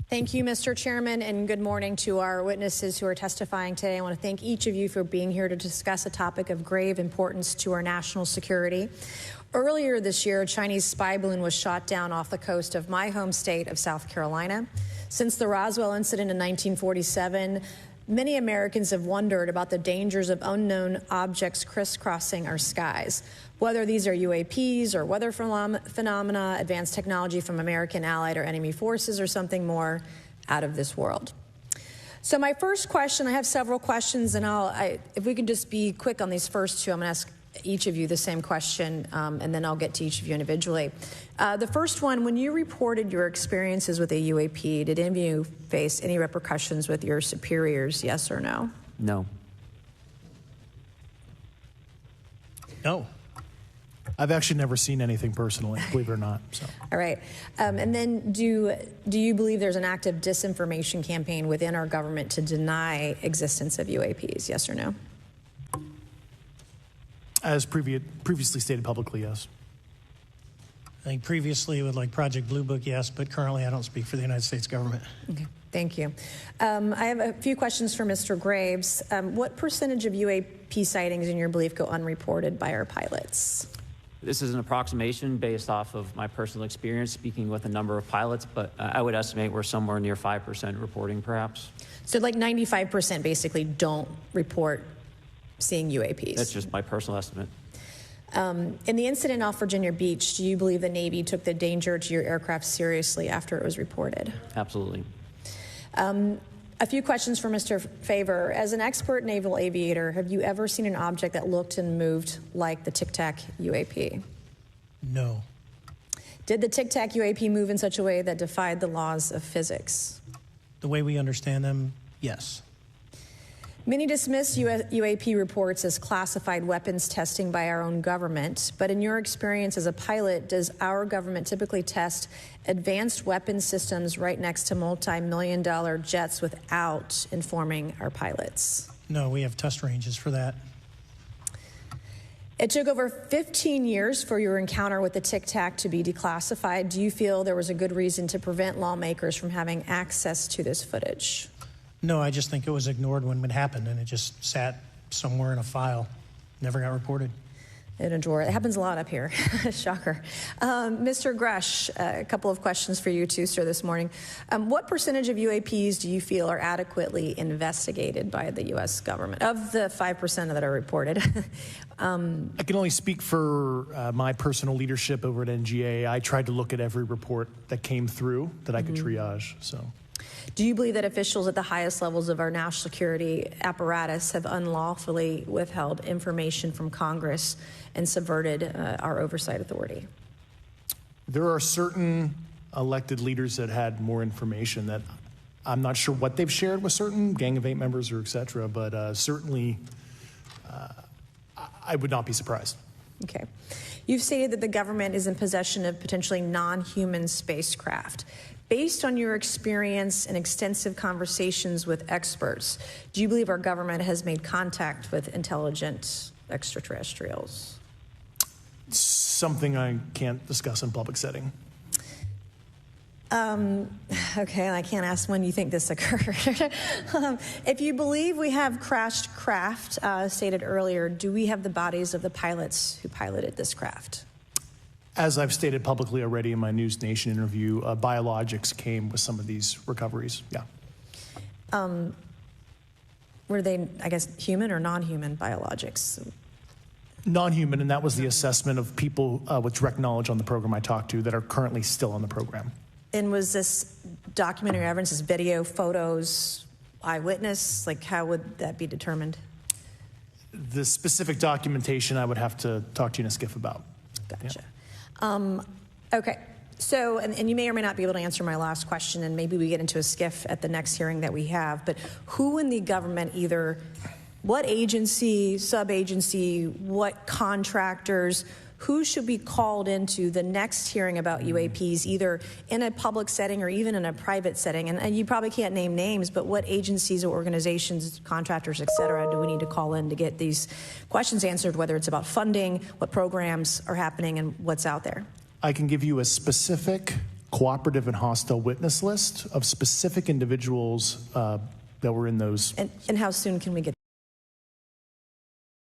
Thank you, Mr. Chairman, and good morning to our witnesses who are testifying today. I want to thank each of you for being here to discuss a topic of grave importance to our national security. Earlier this year, a Chinese spy balloon was shot down off the coast of my home state of South Carolina. Since the Roswell incident in 1947, many Americans have wondered about the dangers of unknown objects crisscrossing our skies. Whether these are UAPs or weather phenomena, advanced technology from American allied or enemy forces, or something more out of this world. So my first question, I have several questions, and if we can just be quick on these first two, I'm going to ask each of you the same question, and then I'll get to each of you individually. The first one, when you reported your experiences with a UAP, did any of you face any repercussions with your superiors, yes or no? No. No. I've actually never seen anything personally, believe it or not. So. All right. And then do you believe there's an active disinformation campaign within our government to deny existence of UAPs, yes or no? As previously stated publicly, yes. I think previously with like Project Blue Book, yes, but currently I don't speak for the United States government. Okay, thank you. I have a few questions for Mr. Graves. What percentage of UAP sightings, in your belief, go unreported by our pilots? This is an approximation based off of my personal experience speaking with a number of pilots, but I would estimate we're somewhere near 5% reporting, perhaps. So like 95% basically don't report seeing UAPs? That's just my personal estimate. In the incident off Virginia Beach, do you believe the Navy took the danger to your aircraft seriously after it was reported? Absolutely. A few questions for Mr. Favor. As an expert naval aviator, have you ever seen an object that looked and moved like the Tic Tac UAP? No. Did the Tic Tac UAP move in such a way that defied the laws of physics? The way we understand them, yes. Many dismiss UAP reports as classified weapons testing by our own government, but in your experience as a pilot, does our government typically test advanced weapon systems right next to multi-million-dollar jets without informing our pilots? No, we have test ranges for that. It took over 15 years for your encounter with the Tic Tac to be declassified. Do you feel there was a good reason to prevent lawmakers from having access to this footage? No, I just think it was ignored when it happened, and it just sat somewhere in a file. Never got reported. In a drawer. It happens a lot up here. Shocker. Mr. Grush, a couple of questions for you too, sir, this morning. What percentage of UAPs do you feel are adequately investigated by the U.S. government, of the 5% that are reported? I can only speak for my personal leadership over at NGA. I tried to look at every report that came through that I could triage. So. Do you believe that officials at the highest levels of our national security apparatus have unlawfully withheld information from Congress and subverted our oversight authority? There are certain elected leaders that had more information that I'm not sure what they've shared with certain Gang of Eight members or et cetera, but certainly I would not be surprised. Okay. You've stated that the government is in possession of potentially non-human spacecraft. Based on your experience and extensive conversations with experts, do you believe our government has made contact with intelligent extraterrestrials? Something I can't discuss in public setting. Okay, I can't ask when you think this occurred. If you believe we have crashed craft, stated earlier, do we have the bodies of the pilots who piloted this craft? As I've stated publicly already in my News Nation interview, biologics came with some of these recoveries, yeah. Were they, I guess, human or non-human biologics? Non-human, and that was the assessment of people with direct knowledge on the program I talked to that are currently still on the program. And was this documentary evidence, this video, photos, eyewitness? Like, how would that be determined? The specific documentation I would have to talk to you in a skiff about. Gotcha. Yeah. Okay, so, and you may or may not be able to answer my last question, and maybe we get into a skiff at the next hearing that we have, but who in the government, either what agency, sub-agency, what contractors, who should be called into the next hearing about UAPs, either in a public setting or even in a private setting? And you probably can't name names, but what agencies or organizations, contractors, et cetera, do we need to call in to get these questions answered, whether it's about funding, what programs are happening, and what's out there? I can give you a specific cooperative and hostile witness list of specific individuals that were in those. And how soon can we get